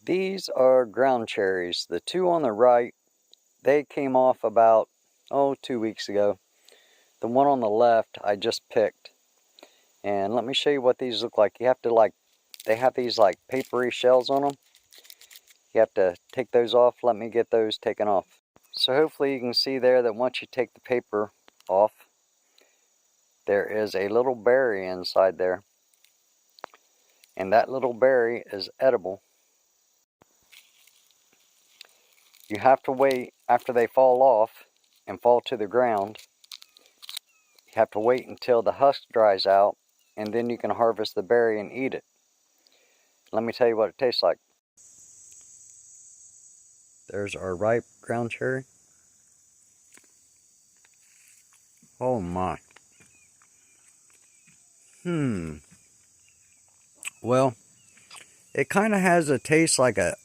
These are ground cherries. The two on the right, they came off about, 2 weeks ago. The one on the left, I just picked. And let me show you what these look like. You have to they have these like papery shells on them. You have to take those off. Let me get those taken off. So hopefully you can see there that once you take the paper off, there is a little berry inside there. And that little berry is edible. You have to wait after they fall off and fall to the ground. You have to wait until the husk dries out, and then you can harvest the berry and eat it. Let me tell you what it tastes like. There's our ripe ground cherry. Oh my. Well, it kind of has a taste like a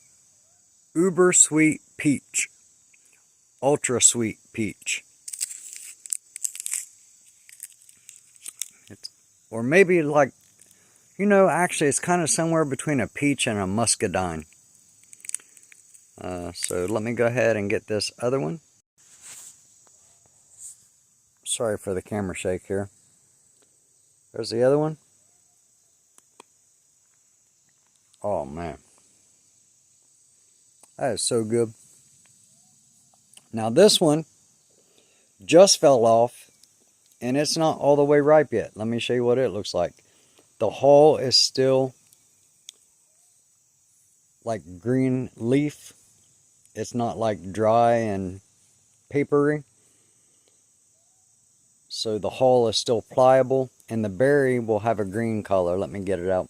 uber sweet peach. Ultra sweet peach. Or maybe like, actually it's kind of somewhere between a peach and a muscadine. So let me go ahead and get this other one. Sorry for the camera shake here. There's the other one. Oh man. That is so good. Now this one just fell off and it's not all the way ripe yet. Let me show you what it looks like. The hull is still like green leaf. It's not like dry and papery. So the hull is still pliable and the berry will have a green color. Let me get it out.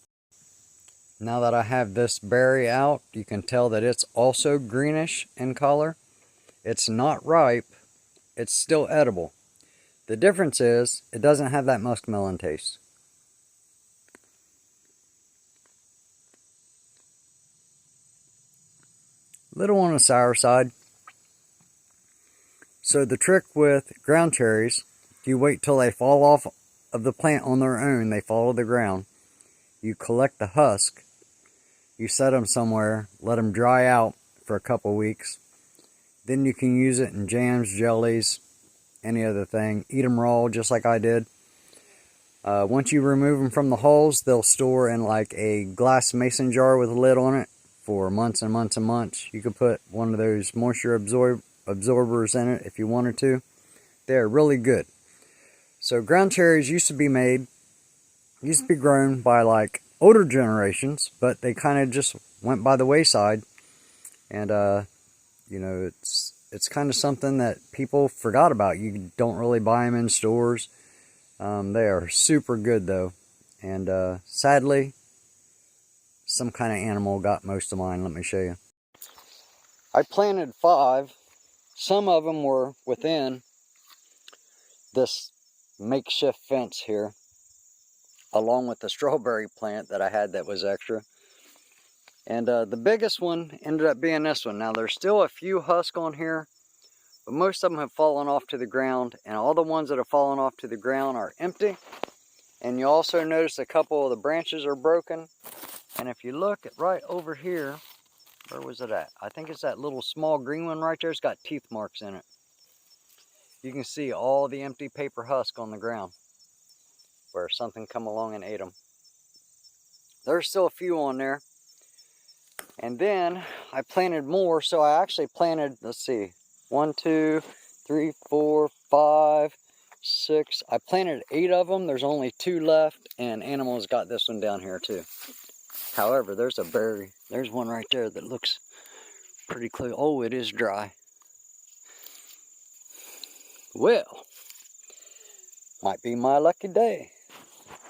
Now that I have this berry out, you can tell that it's also greenish in color. It's not ripe. It's still edible. The difference is it doesn't have that muskmelon taste. Little on the sour side. So the trick with ground cherries, you wait till they fall off of the plant on their own. They fall to the ground. You collect the husk. You set them somewhere. Let them dry out for a couple weeks. Then you can use it in jams, jellies, any other thing. Eat them raw just like I did. Once you remove them from the hulls, they'll store in like a glass mason jar with a lid on it for months and months and months. You could put one of those moisture absorbers in it if you wanted to. They're really good. So ground cherries used to be grown by like older generations, but they kind of just went by the wayside. And it's kind of something that people forgot about. You don't really buy them in stores. They are super good though. And sadly, some kind of animal got most of mine. Let me show you. I planted 5. Some of them were within this makeshift fence here, along with the strawberry plant that I had that was extra. And the biggest one ended up being this one. Now there's still a few husks on here, but most of them have fallen off to the ground, and all the ones that have fallen off to the ground are empty. And you also notice a couple of the branches are broken. And if you look at right over here, where was it at? I think it's that little small green one right there. It's got teeth marks in it. You can see all the empty paper husk on the ground where something come along and ate them. There's still a few on there. And then I planted more, so I actually planted, let's see, 1, 2, 3, 4, 5, 6. I planted 8 of them. There's only 2 left, and animals got this one down here too. However, there's a berry. There's one right there that looks pretty close. Oh, it is dry. Well, might be my lucky day.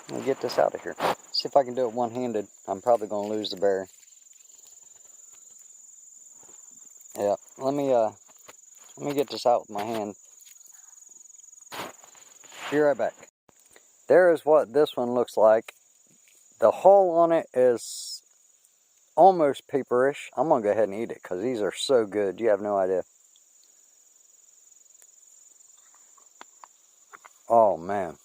Let me get this out of here. See if I can do it one-handed. I'm probably going to lose the berry. Yeah, let me get this out with my hand. Be right back. There is what this one looks like. The hull on it is almost paperish. I'm going to go ahead and eat it because these are so good. You have no idea. Oh, man.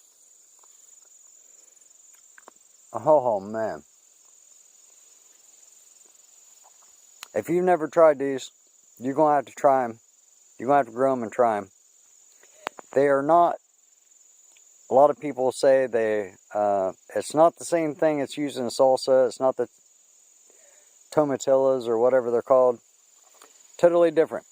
Oh, man. If you've never tried these, you're going to have to try them. You're going to have to grow them and try them. They are not, a lot of people say it's not the same thing it's used in salsa. It's not the tomatillas or whatever they're called. Totally different.